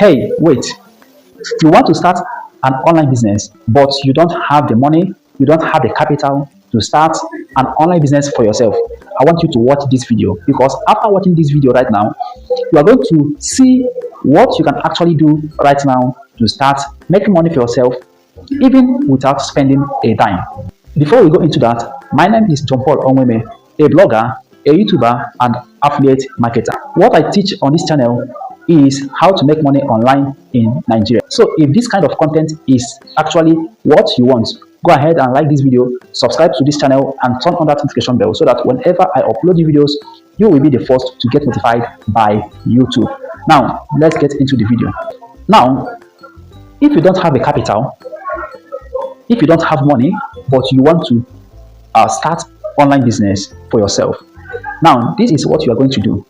Hey, wait. You want to start an online business, but you don't have the money, you don't have the capital to start an online business for yourself. I want you to watch this video, because after watching this video right now, you are going to see what you can actually do right now to start making money for yourself, even without spending a dime. Before we go into that, my name is Johnpaul Onwueme, a blogger, a YouTuber, and affiliate marketer. What I teach on this channel is how to make money online in Nigeria. So if this kind of content is actually what you want, go ahead and like this video, subscribe to this channel, and turn on that notification bell so that whenever I upload the videos, you will be the first to get notified by YouTube. Now, let's get into the video. Now, if you don't have a capital, if you don't have money, but you want to start online business for yourself, now this is what you are going to do.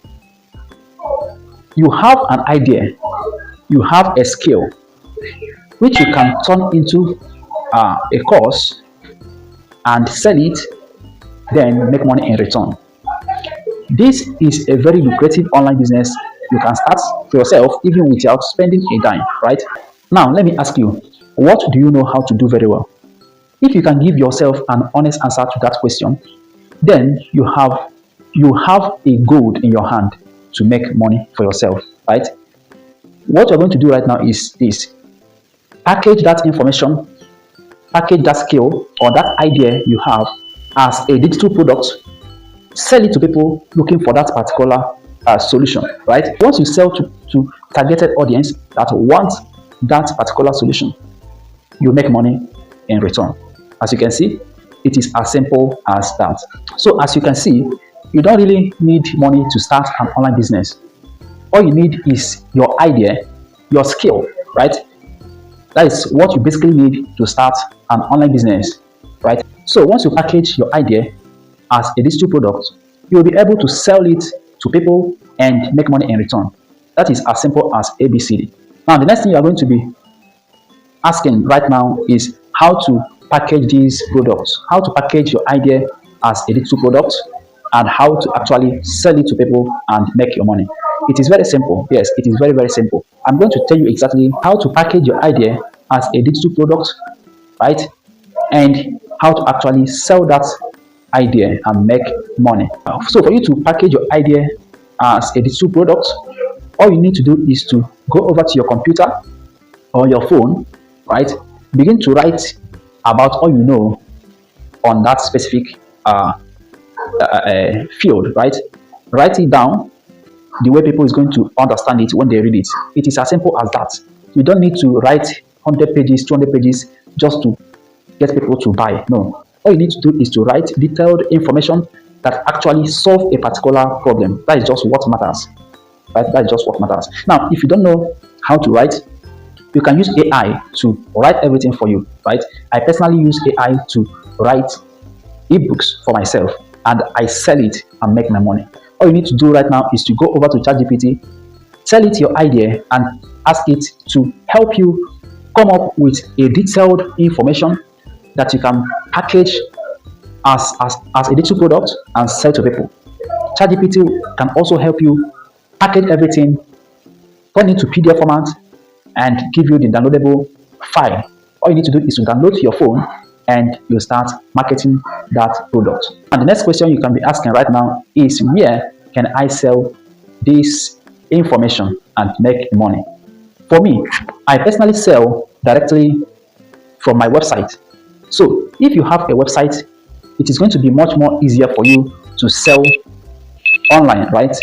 You have an idea, you have a skill which you can turn into a course and sell it, then make money in return. This is a very lucrative online business you can start for yourself even without spending a dime, right? Now let me ask you, what do you know how to do very well? If you can give yourself an honest answer to that question, then you have a gold in your hand to make money for yourself, right? What you're going to do right now is this: package that information, package that skill or that idea you have as a digital product, sell it to people looking for that particular solution, right? Once you sell to targeted audience that wants that particular solution, you make money in return. As you can see, it is as simple as that. So as you can see, you don't really need money to start an online business. All you need is your idea, your skill, right? That is what you basically need to start an online business, right? So once you package your idea as a digital product, you'll be able to sell it to people and make money in return. That is as simple as ABCD. Now, the next thing you're going to be asking right now is how to package these products, how to package your idea as a digital product, and how to actually sell it to people and make your money. It is very simple. Yes, it is very, very simple. I'm going to tell you exactly how to package your idea as a digital product, right? And how to actually sell that idea and make money. So for you to package your idea as a digital product, all you need to do is to go over to your computer or your phone, right? Begin to write about all you know on that specific field, right? Write it down the way people is going to understand it when they read it. It is as simple as that. You don't need to write 100 pages, 200 pages just to get people to buy. No. All you need to do is to write detailed information that actually solve a particular problem. That is just what matters, right? That is just what matters. Now, if you don't know how to write, you can use AI to write everything for you, right? I personally use AI to write ebooks for myself, and I sell it and make my money. All you need to do right now is to go over to ChatGPT, tell it your idea, and ask it to help you come up with a detailed information that you can package as a digital product and sell to people. ChatGPT can also help you package everything, turn it to PDF format, and give you the downloadable file. All you need to do is to download to your phone and you start marketing that product. And the next question you can be asking right now is, where can I sell this information and make money? For me, I personally sell directly from my website. So if you have a website, it is going to be much more easier for you to sell online, right?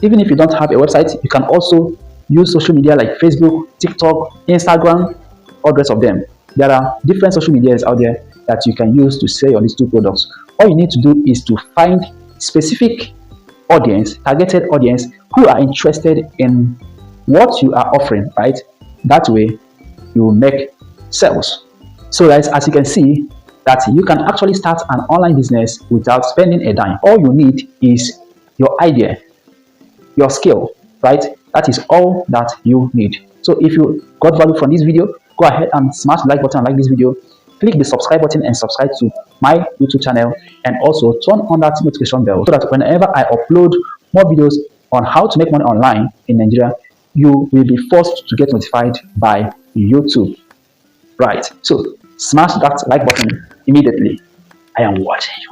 Even if you don't have a website, you can also use social media like Facebook, TikTok, Instagram, all the rest of them. There are different social medias out there that you can use to sell your digital products. All you need to do is to find specific audience, targeted audience, who are interested in what you are offering, right? That way, you will make sales. So guys, as you can see, that you can actually start an online business without spending a dime. All you need is your idea, your skill, right? That is all that you need. So if you got value from this video, go ahead and smash the like button and like this video. Click the subscribe button and subscribe to my YouTube channel, and also turn on that notification bell so that whenever I upload more videos on how to make money online in Nigeria, you will be forced to get notified by YouTube. Right. So smash that like button immediately. I am watching you.